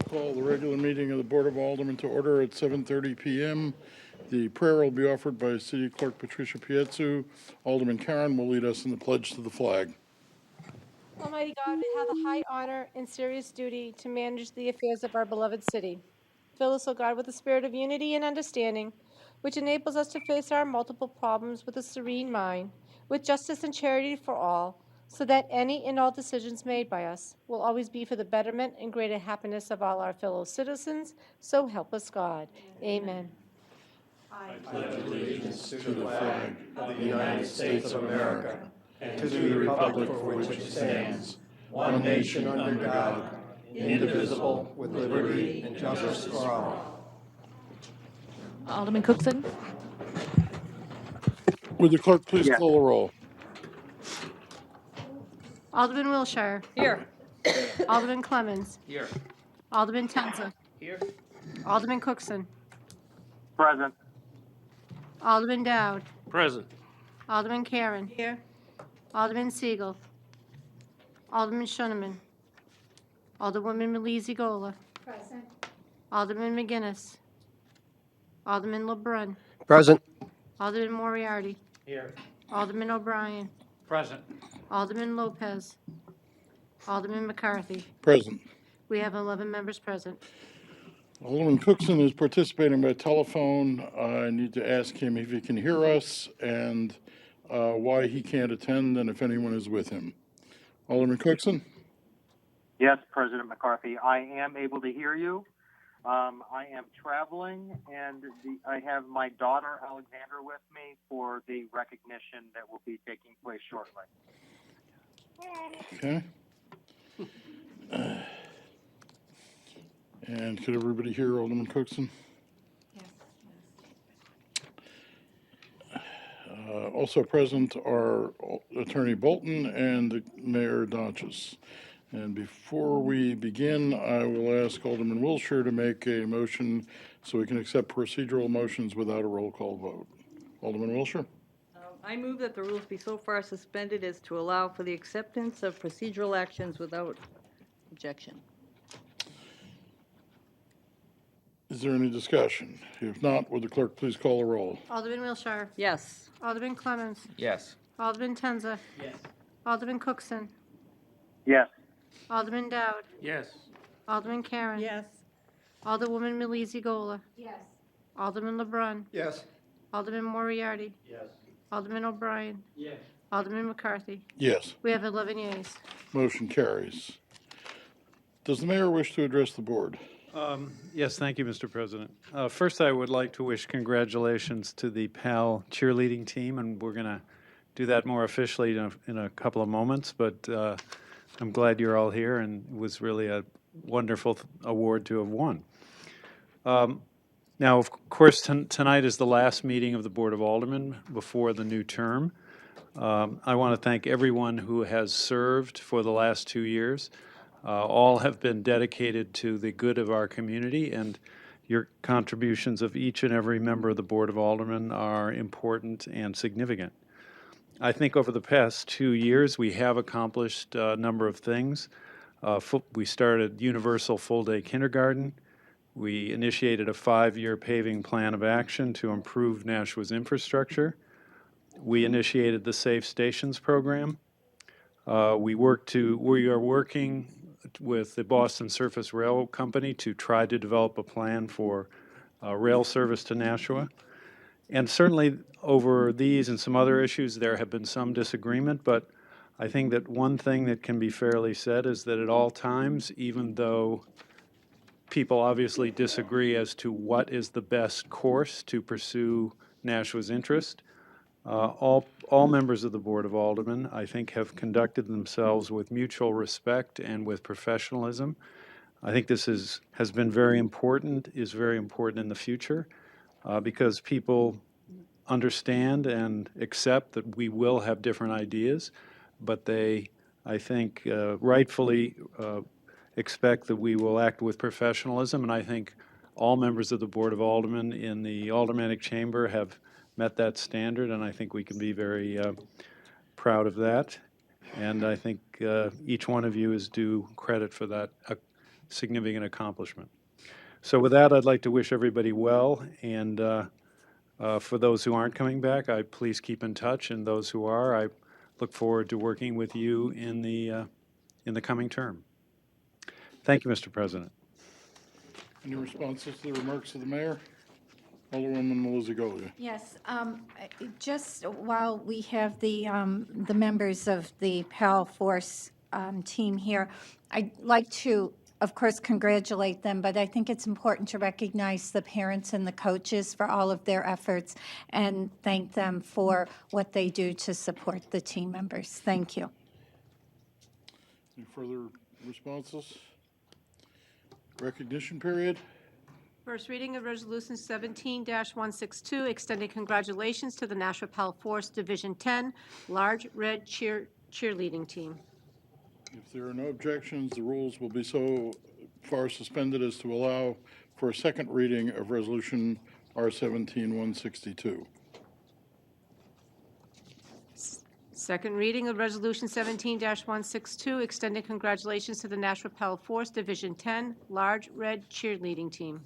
call the regular meeting of the Board of Aldermen to order at 7:30 p.m. The prayer will be offered by City Clerk Patricia Pietzu. Alderman Karen will lead us in the pledge to the flag. Almighty God, we have the high honor and serious duty to manage the affairs of our beloved city. Fill us, O God, with a spirit of unity and understanding, which enables us to face our multiple problems with a serene mind, with justice and charity for all, so that any and all decisions made by us will always be for the betterment and greater happiness of all our fellow citizens. So help us, God. Amen. I pledge allegiance to the flag of the United States of America and to the republic for which it stands, one nation under God, indivisible, with liberty and justice for all. Alderman Cookson? Would the clerk please call the roll? Alderman Wilshire. Here. Alderman Clemmons. Here. Alderman Tenza. Here. Alderman Cookson. Present. Alderman Dowd. Present. Alderman Karen. Here. Alderman Siegel. Alderman Schoeneman. Alderwoman Malizzi-Gola. Present. Alderman McGinnis. Alderman LeBrun. Present. Alderman Moriarty. Here. Alderman O'Brien. Present. Alderman Lopez. Alderman McCarthy. Present. We have 11 members present. Alderman Cookson is participating by telephone. I need to ask him if he can hear us and why he can't attend and if anyone is with him. Alderman Cookson? Yes, President McCarthy, I am able to hear you. I am traveling, and I have my daughter Alexander with me for the recognition that will be taking place shortly. Okay. And could everybody hear Alderman Cookson? Also present are Attorney Bolton and Mayor Dodges. And before we begin, I will ask Alderman Wilshire to make a motion so we can accept procedural motions without a roll call vote. Alderman Wilshire? I move that the rules be so far suspended as to allow for the acceptance of procedural actions without objection. Is there any discussion? If not, would the clerk please call the roll? Alderman Wilshire. Yes. Alderman Clemmons. Yes. Alderman Tenza. Yes. Alderman Cookson. Yes. Alderman Dowd. Yes. Alderman Karen. Yes. Alderwoman Malizzi-Gola. Yes. Alderman LeBrun. Yes. Alderman Moriarty. Yes. Alderman O'Brien. Yes. Alderman McCarthy. Yes. We have 11 yeas. Motion carries. Does the mayor wish to address the board? Yes, thank you, Mr. President. First, I would like to wish congratulations to the PAL cheerleading team, and we're going to do that more officially in a couple of moments, but I'm glad you're all here, and it was really a wonderful award to have won. Now, of course, tonight is the last meeting of the Board of Aldermen before the new term. I want to thank everyone who has served for the last 2 years. All have been dedicated to the good of our community, and your contributions of each and every member of the Board of Aldermen are important and significant. I think over the past 2 years, we have accomplished a number of things. We started universal full-day kindergarten. We initiated a 5-year paving plan of action to improve Nashua's infrastructure. We initiated the Safe Stations program. We are working with the Boston Surface Rail Company to try to develop a plan for rail service to Nashua. And certainly over these and some other issues, there have been some disagreement, but I think that one thing that can be fairly said is that at all times, even though people obviously disagree as to what is the best course to pursue Nashua's interest, all members of the Board of Aldermen, I think, have conducted themselves with mutual respect and with professionalism. I think this has been very important, is very important in the future, because people understand and accept that we will have different ideas, but they, I think, rightfully expect that we will act with professionalism, and I think all members of the Board of Aldermen in the Aldermanic Chamber have met that standard, and I think we can be very proud of that. And I think each one of you is due credit for that significant accomplishment. So with that, I'd like to wish everybody well, and for those who aren't coming back, please keep in touch, and those who are, I look forward to working with you in the coming term. Thank you, Mr. President. Any responses to the remarks of the mayor? Alderwoman Melizzi-Golia. Yes, just while we have the members of the PAL Force team here, I'd like to, of course, congratulate them, but I think it's important to recognize the parents and the coaches for all of their efforts and thank them for what they do to support the team members. Thank you. Any further responses? Recognition period. First reading of Resolution 17-162, extending congratulations to the Nashua PAL Force Division 10 Large Red Cheerleading Team. If there are no objections, the rules will be so far suspended as to allow for a second reading of Resolution R-17-162. Second reading of Resolution 17-162, extending congratulations to the Nashua PAL Force Division 10 Large Red Cheerleading Team.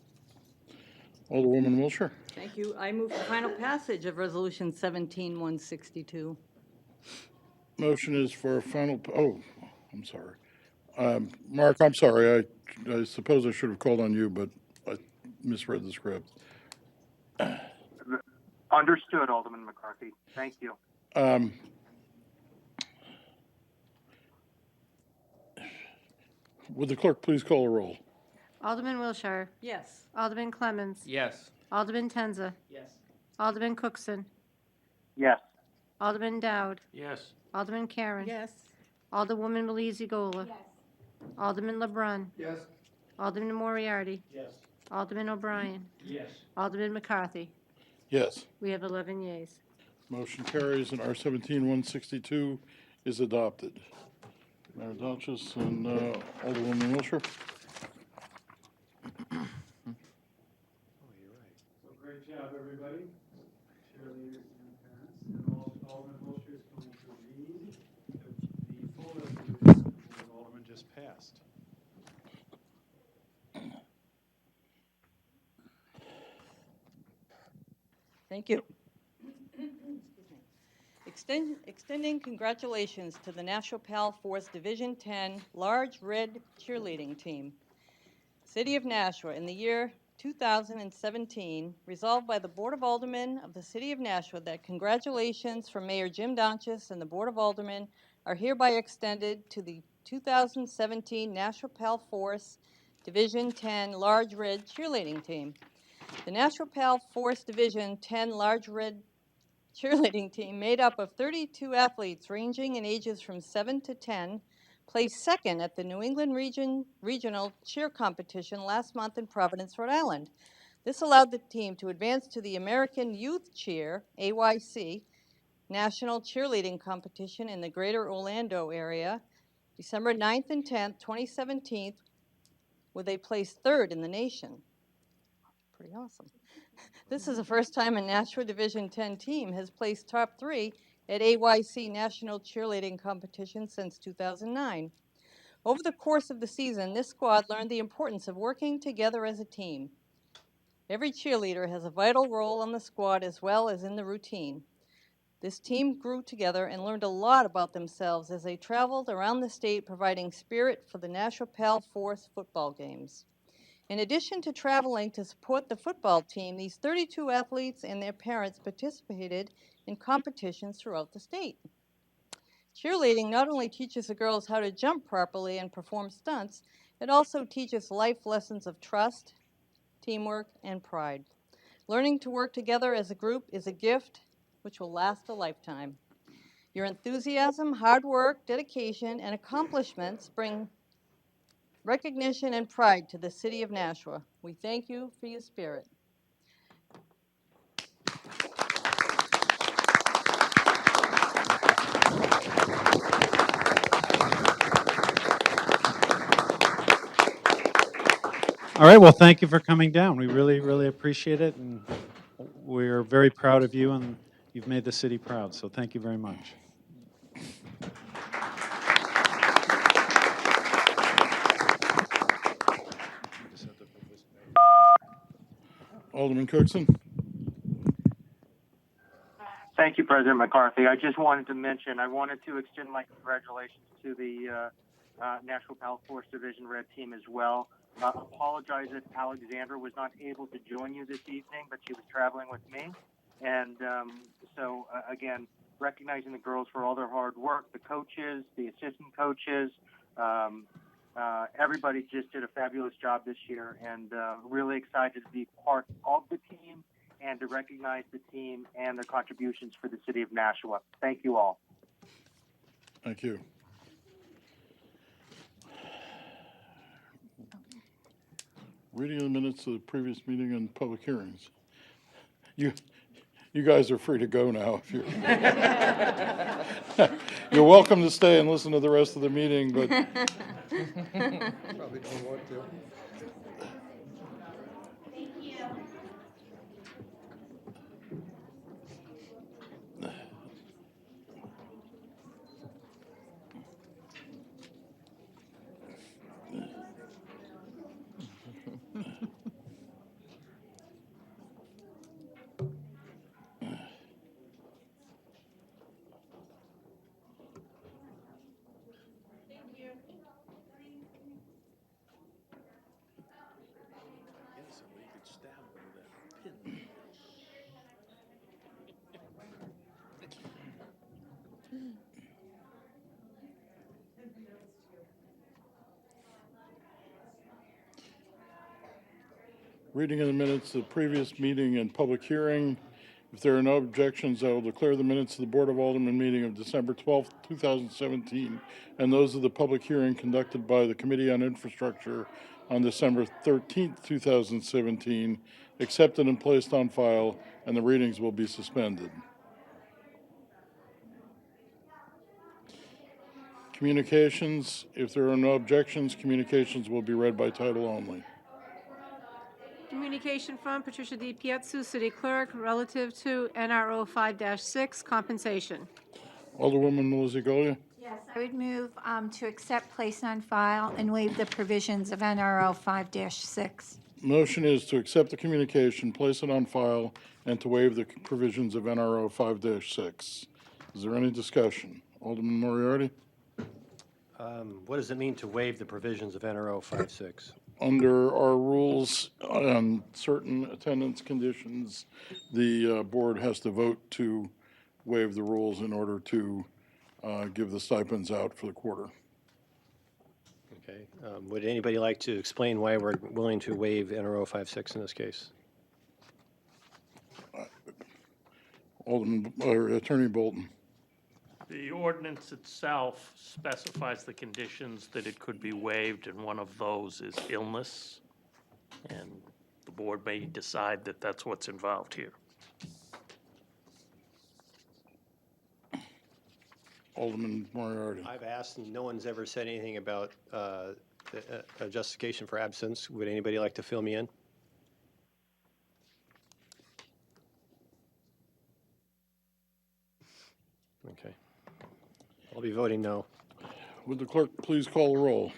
Alderwoman Wilshire. Thank you. I move for final passage of Resolution 17-162. Motion is for a final, I'm sorry. Mark, I'm sorry. I suppose I should have called on you, but I misread the script. Understood, Alderman McCarthy. Thank you. Would the clerk please call a roll? Alderman Wilshire. Yes. Alderman Clemmons. Yes. Alderman Tenza. Yes. Alderman Cookson. Yes. Alderman Dowd. Yes. Alderman Karen. Yes. Alderwoman Melizzi-Gola. Alderman LeBrun. Yes. Alderman Moriarty. Yes. Alderman O'Brien. Yes. Alderman McCarthy. Yes. We have 11 yeas. Motion carries and R-17-162 is adopted. Mayor Duchess and Alderwoman Wilshire. Great job, everybody. Cheerleaders and parents. And Alderman Wilshire is going to read the full resolution the Board of Aldermen just passed. Thank you. Extending congratulations to the Nashua PAL Force Division 10 Large Red Cheerleading Team. City of Nashua, in the year 2017, resolved by the Board of Aldermen of the City of Nashua that congratulations from Mayor Jim Donchis and the Board of Aldermen are hereby extended to the 2017 Nashua PAL Force Division 10 Large Red Cheerleading Team. The Nashua PAL Force Division 10 Large Red Cheerleading Team, made up of 32 athletes ranging in ages from 7 to 10, placed second at the New England Regional Cheer Competition last month in Providence, Rhode Island. This allowed the team to advance to the American Youth Cheer, AYC, National Cheerleading Competition in the Greater Orlando area, December 9th and 10th, 2017, where they placed third in the nation. Pretty awesome. This is the first time a Nashua Division 10 team has placed top 3 at AYC National Cheerleading Competition since 2009. Over the course of the season, this squad learned the importance of working together as a team. Every cheerleader has a vital role on the squad as well as in the routine. This team grew together and learned a lot about themselves as they traveled around the state providing spirit for the Nashua PAL Force football games. In addition to traveling to support the football team, these 32 athletes and their parents participated in competitions throughout the state. Cheerleading not only teaches the girls how to jump properly and perform stunts, it also teaches life lessons of trust, teamwork, and pride. Learning to work together as a group is a gift which will last a lifetime. Your enthusiasm, hard work, dedication, and accomplishments bring recognition and pride to the City of Nashua. We thank you for your spirit. All right, well, thank you for coming down. We really, really appreciate it, and we're very proud of you, and you've made the city proud, so thank you very much. Alderman Cookson? Thank you, President McCarthy. I just wanted to mention, I wanted to extend my congratulations to the Nashville Pal Force Division Red Team as well. Apologize if Alexandra was not able to join you this evening, but she was traveling with me. And again, recognizing the girls for all their hard work, the coaches, the assistant coaches, everybody just did a fabulous job this year, and really excited to be part of the team and to recognize the team and their contributions for the city of Nashua. Thank you all. Thank you. Reading of the minutes of the previous meeting and public hearings. You guys are free to go now if you're. You're welcome to stay and listen to the rest of the meeting, but Probably don't want to. reading of the minutes of the previous meeting and public hearing. If there are no objections, I will declare the minutes of the Board of Aldermen meeting of December 12th, 2017, and those of the public hearing conducted by the Committee on Infrastructure on December 13th, 2017, accepted and placed on file, and the readings will be suspended. Communications, if there are no objections, communications will be read by title only. Communication from Patricia D. Pietsu, City Clerk, relative to NRO 5-6 compensation. Alderwoman Melissa Golia? Yes, I would move to accept, place on file, and waive the provisions of NRO 5-6. Motion is to accept the communication, place it on file, and to waive the provisions of NRO 5-6. Is there any discussion? Alderman Moriarty? What does it mean to waive the provisions of NRO 5-6? Under our rules on certain attendance conditions, the board has to vote to waive the rules in order to give the stipends out for the quarter. Okay. Would anybody like to explain why we're willing to waive NRO 5-6 in this case? Attorney Bolton. The ordinance itself specifies the conditions that it could be waived, and one of those is illness. And the board may decide that that's what's involved here. Alderman Moriarty. I've asked, and no one's ever said anything about a justification for absence. Would anybody like to fill me in? Okay. I'll be voting no. Would the clerk please call the roll?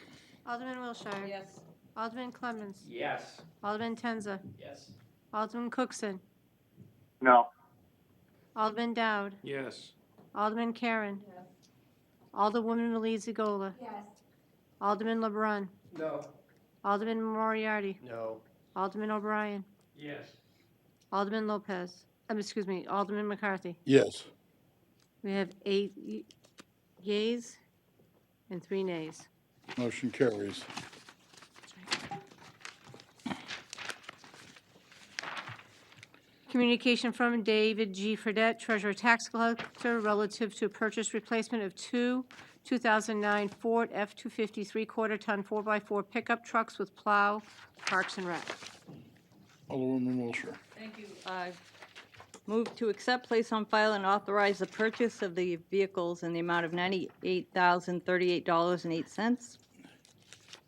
Alderman Wilshire. Yes. Alderman Clemmons. Yes. Alderman Tenza. Yes. Alderman Cookson. No. Alderman Dowd. Yes. Alderman Karen. Yes. Alderwoman Melissa Gola. Yes. Alderman LeBrun. No. Alderman Moriarty. No. Alderman O'Brien. Yes. Alderman Lopez. Alderman McCarthy. Yes. We have 8 yeas and 3 nays. Motion carries. Communication from David G. Fredette, Treasurer Tax Collector, relative to purchase replacement of 2 2009 Ford F-250 3/4-ton 4x4 pickup trucks with plow, Parks and Rec. Alderwoman Wilshire. Thank you. Move to accept, place on file, and authorize the purchase of the vehicles in the amount of $98,038.08.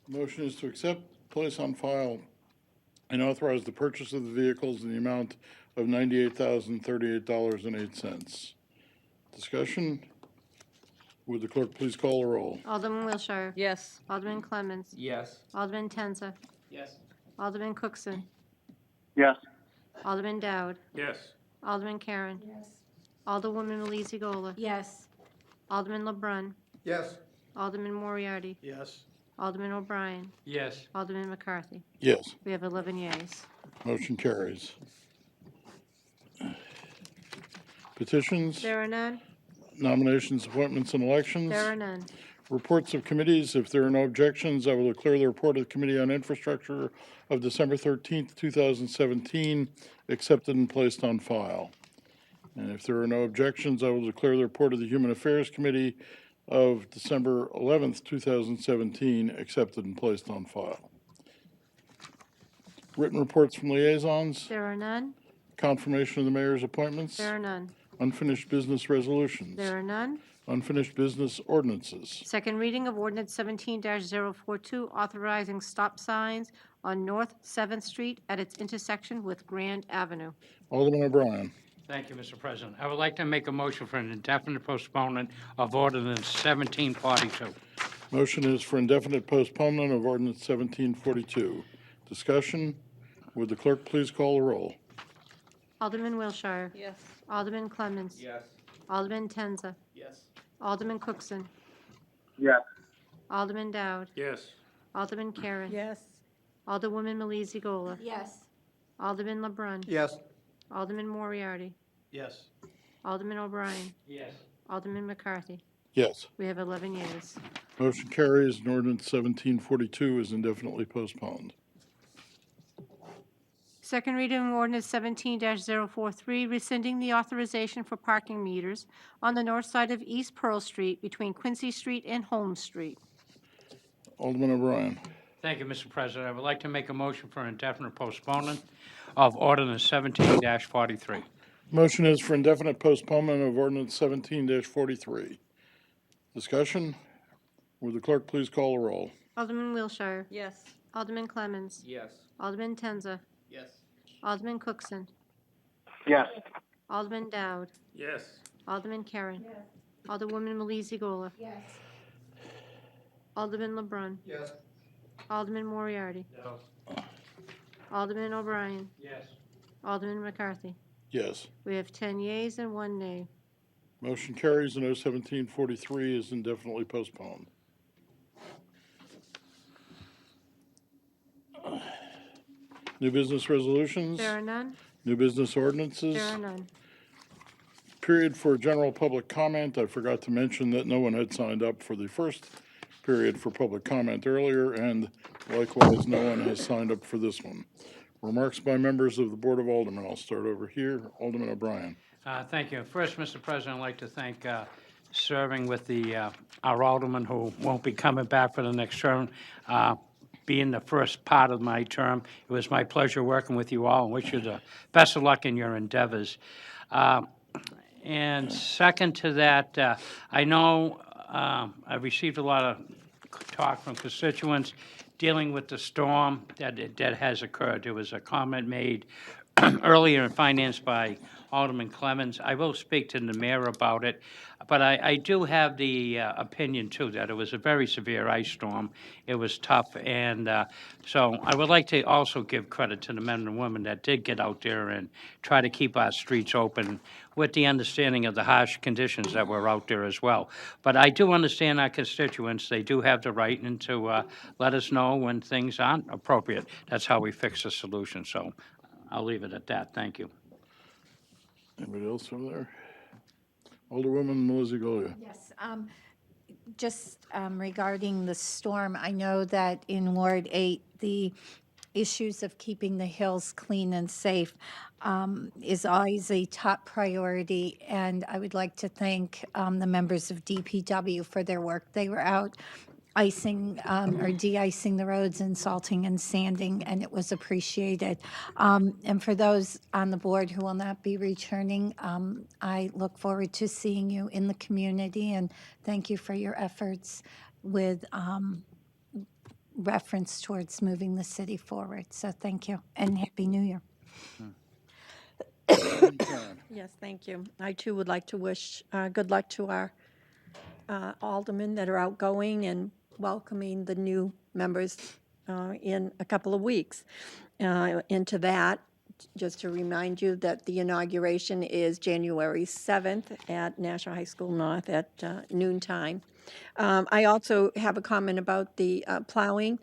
Motion is to accept, place on file, and authorize the purchase of the vehicles in the amount of $98,038.08. Discussion? Would the clerk please call the roll? Alderman Wilshire. Yes. Alderman Clemmons. Yes. Alderman Tenza. Yes. Alderman Cookson. Yes. Alderman Dowd. Yes. Alderman Karen. Yes. Alderwoman Malizi Gola. Yes. Alderman LeBrun. Yes. Alderman Moriarty. Yes. Alderman O'Brien. Yes. Alderman McCarthy. Yes. We have 11 yeas. Motion carries. Petitions, There are none. nominations, appointments, and elections. There are none. Reports of committees. If there are no objections, I will declare the report of the Committee on Infrastructure of December 13th, 2017 accepted and placed on file. And if there are no objections, I will declare the report of the Human Affairs Committee of December 11th, 2017 accepted and placed on file. Written reports from liaisons. There are none. Confirmation of the mayor's appointments. There are none. Unfinished business resolutions. There are none. Unfinished business ordinances. Second reading of ordinance 17-042, authorizing stop signs on North 7th Street at its intersection with Grand Avenue. Alderman O'Brien. Thank you, Mr. President. I would like to make a motion for an indefinite postponement of ordinance 1742. Motion is for indefinite postponement of ordinance 1742. Discussion. Would the clerk please call the roll? Alderman Wilshire. Yes. Alderman Clemmons. Yes. Alderman Tenza. Yes. Alderman Cookson. Yes. Alderman Dowd. Yes. Alderman Karen. Yes. Alderwoman Malizi Gola. Yes. Alderman LeBrun. Yes. Alderman Moriarty. Yes. Alderman O'Brien. Yes. Alderman McCarthy. Yes. We have 11 yeas. Motion carries and ordinance 1742 is indefinitely postponed. Second reading of ordinance 17-043, rescinding the authorization for parking meters on the north side of East Pearl Street between Quincy Street and Holmes Street. Alderman O'Brien. Thank you, Mr. President. I would like to make a motion for indefinite postponement of ordinance 17-43. Motion is for indefinite postponement of ordinance 17-43. Discussion. Would the clerk please call the roll? Alderman Wilshire. Yes. Alderman Clemmons. Yes. Alderman Tenza. Yes. Alderman Cookson. Yes. Alderman Dowd. Yes. Alderman Karen. Alderwoman Malizi Gola. Yes. Alderman LeBrun. Yes. Alderman Moriarty. Alderman O'Brien. Yes. Alderman McCarthy. Yes. We have 10 yeas and 1 nay. Motion carries and 1743 is indefinitely postponed. New business resolutions. There are none. New business ordinances. There are none. Period for general public comment. I forgot to mention that no one had signed up for the first period for public comment earlier, and likewise, no one has signed up for this one. Remarks by members of the Board of Aldermen. I'll start over here. Alderman O'Brien. Thank you. First, Mr. President, I'd like to thank serving with our alderman who won't be coming back for the next term. Being the first part of my term, it was my pleasure working with you all and wish you the best of luck in your endeavors. And second to that, I know I've received a lot of talk from constituents dealing with the storm that has occurred. There was a comment made earlier in finance by Alderman Clemmons. I will speak to the mayor about it, but I do have the opinion, too, that it was a very severe ice storm. It was tough, and so I would like to also give credit to the men and women that did get out there and try to keep our streets open with the understanding of the harsh conditions that were out there as well. But I do understand our constituents. They do have the right and to let us know when things aren't appropriate. That's how we fix the solution, so I'll leave it at that. Thank you. Anybody else over there? Alderwoman Malizi Gola. Yes, just regarding the storm, I know that in Ward 8, the issues of keeping the hills clean and safe is always a top priority, and I would like to thank the members of DPW for their work. They were out icing or de-icing the roads and salting and sanding, and it was appreciated. And for those on the board who will not be returning, I look forward to seeing you in the community, and thank you for your efforts with reference towards moving the city forward. So thank you, and Happy New Year. Yes, thank you. I too would like to wish good luck to our aldermen that are outgoing and welcoming the new members in a couple of weeks into that. just to remind you that the inauguration is January 7th at National High School North at noontime. I also have a comment about the plowing.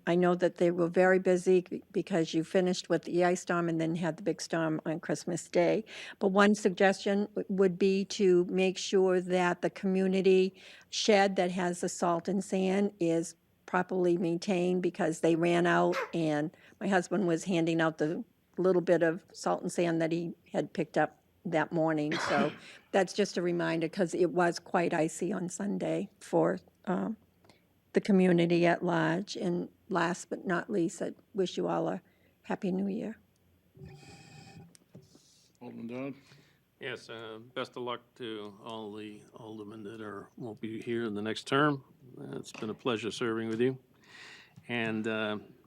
I know that they were very busy because you finished with the ice storm and then had the big storm on Christmas Day. But one suggestion would be to make sure that the community shed that has the salt and sand is properly maintained, because they ran out and my husband was handing out the little bit of salt and sand that he had picked up that morning. So that's just a reminder, because it was quite icy on Sunday for the community at large. And last but not least, I wish you all a Happy New Year. Alderman Dodd? Yes, best of luck to all the aldermen that won't be here in the next term. It's been a pleasure serving with you. And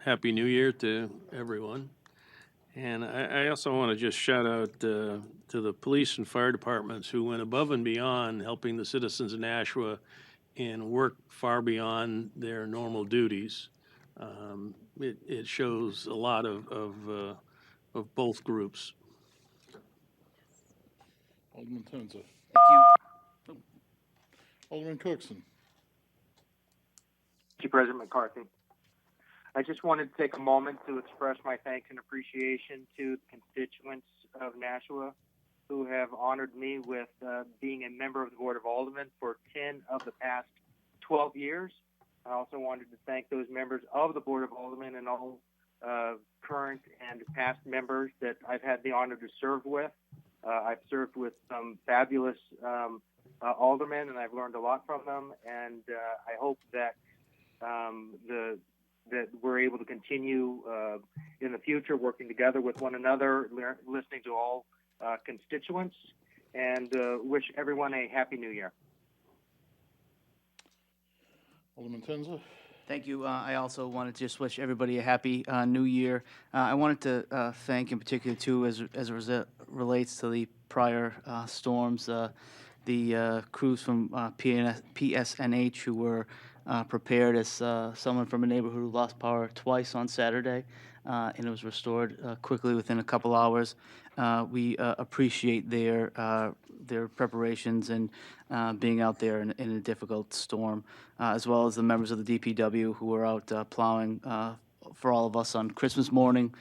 Happy New Year to everyone. And I also want to just shout out to the police and fire departments who went above and beyond helping the citizens of Nashua and work far beyond their normal duties. It shows a lot of both groups. Alderman Tenza? Thank you. Alderman Cookson? Thank you, President McCarthy. I just wanted to take a moment to express my thanks and appreciation to the constituents of Nashua who have honored me with being a member of the Board of Aldermen for 10 of the past 12 years. I also wanted to thank those members of the Board of Aldermen and all current and past members that I've had the honor to serve with. I've served with some fabulous aldermen, and I've learned a lot from them, and I hope that that we're able to continue in the future working together with one another, listening to all constituents, and wish everyone a Happy New Year. Alderman Tenza? Thank you. I also wanted to just wish everybody a Happy New Year. I wanted to thank in particular, too, as it relates to the prior storms, the crews from PSNH who were prepared, as someone from a neighborhood who lost power twice on Saturday, and it was restored quickly within a couple hours. We appreciate their preparations and being out there in a difficult storm, as well as the members of the DPW who were out plowing for all of us on Christmas morning,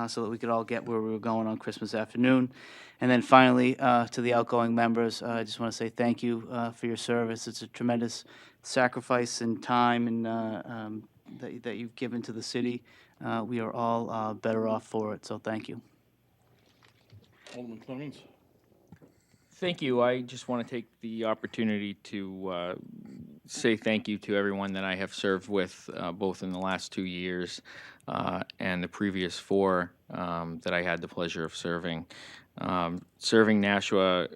so that we could all get where we were going on Christmas afternoon. And then finally, to the outgoing members, I just want to say thank you for your service. It's a tremendous sacrifice and time and that you've given to the city. We are all better off for it, so thank you. Alderman Clemens? Thank you. I just want to take the opportunity to say thank you to everyone that I have served with, both in the last 2 years and the previous 4 that I had the pleasure of serving. Serving Nashua,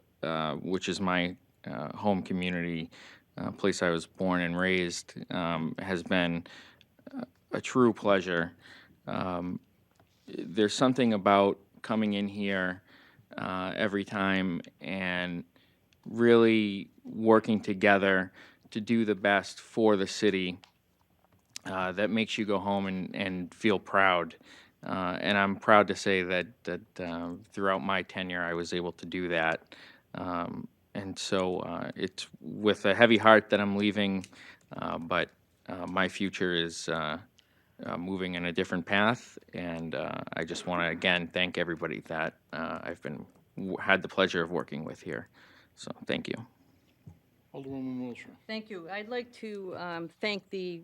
which is my home community, place I was born and raised, has been a true pleasure. There's something about coming in here every time and really working together to do the best for the city that makes you go home and feel proud. And I'm proud to say that throughout my tenure I was able to do that. And so it's with a heavy heart that I'm leaving, but my future is moving in a different path, and I just want to again thank everybody that I've had the pleasure of working with here. So thank you. Alderwoman Wilshire? Thank you. I'd like to thank the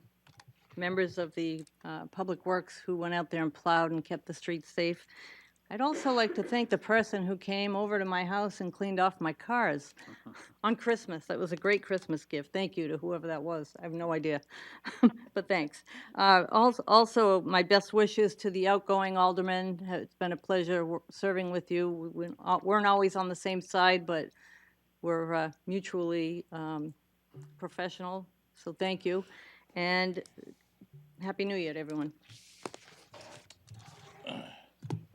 members of the Public Works who went out there and plowed and kept the streets safe. I'd also like to thank the person who came over to my house and cleaned off my cars on Christmas. That was a great Christmas gift. Thank you to whoever that was. I have no idea, but thanks. Also, my best wishes to the outgoing aldermen. It's been a pleasure serving with you. We weren't always on the same side, but we're mutually professional, so thank you. And Happy New Year to everyone.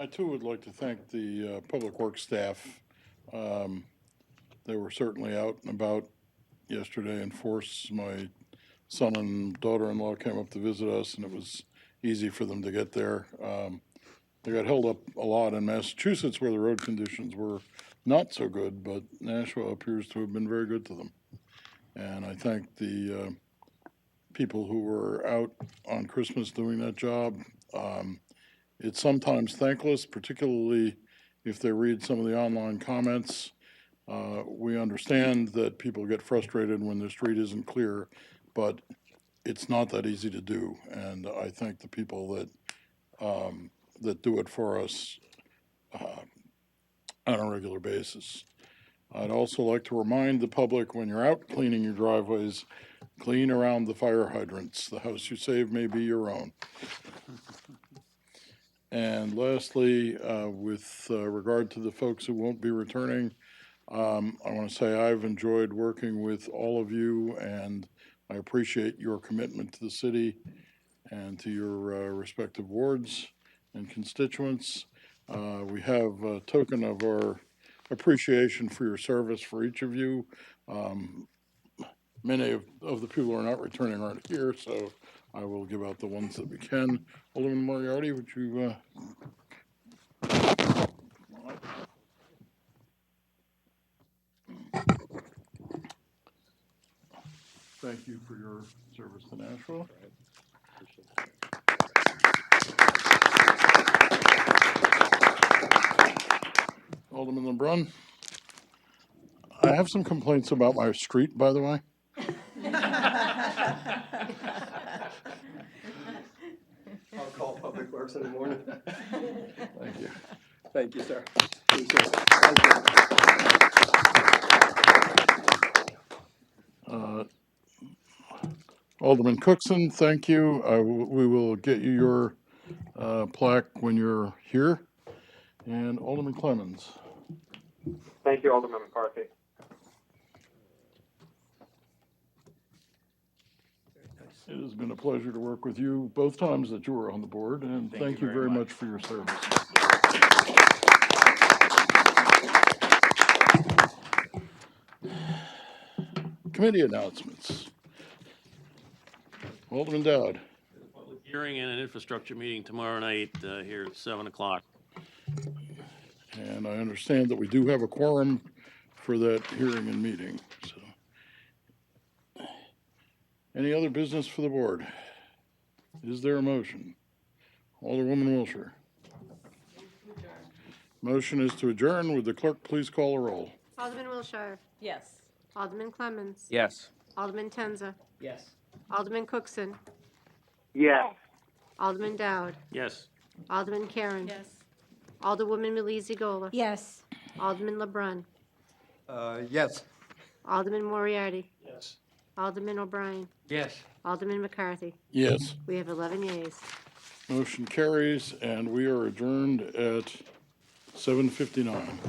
I, too, would like to thank the Public Works staff. They were certainly out and about yesterday in force. My son and daughter-in-law came up to visit us, and it was easy for them to get there. they got held up a lot in Massachusetts where the road conditions were not so good, but Nashua appears to have been very good to them. And I thank the people who were out on Christmas doing that job. It's sometimes thankless, particularly if they read some of the online comments. We understand that people get frustrated when the street isn't clear, but it's not that easy to do. And I thank the people that do it for us on a regular basis. I'd also like to remind the public, when you're out cleaning your driveways, clean around the fire hydrants. The house you save may be your own. And lastly, with regard to the folks who won't be returning, I want to say I've enjoyed working with all of you, and I appreciate your commitment to the city and to your respective wards and constituents. We have a token of our appreciation for your service for each of you. Many of the people who are not returning aren't here, so I will give out the ones that we can. Alderman Moriarty, would you? Thank you for your service to Nashville. Alderman LeBrun. I have some complaints about my street, by the way. I'll call Public Works in the morning. Thank you. Thank you, sir. Appreciate it. Thank you. Alderman Cookson, thank you. We will get you your plaque when you're here. And Alderman Clemens. Thank you, Alderman McCarthy. It has been a pleasure to work with you both times that you were on the board, and thank you very much for your service. Committee announcements. Alderman Dowd. Public hearing and an infrastructure meeting tomorrow night here at 7 o'clock. And I understand that we do have a quorum for that hearing and meeting. So, any other business for the board? Is there a motion? Alderwoman Wilshire. Motion is to adjourn. Would the clerk please call a roll? Alderman Wilshire. Yes. Alderman Clemmons. Yes. Alderman Tenza. Yes. Alderman Cookson. Yes. Alderman Dowd. Yes. Alderman Karen. Yes. Alderwoman Malizi Gola. Yes. Alderman LeBrun. Yes. Alderman Moriarty. Yes. Alderman O'Brien. Yes. Alderman McCarthy. Yes. We have 11 yeas. Motion carries, and we are adjourned at 7:59.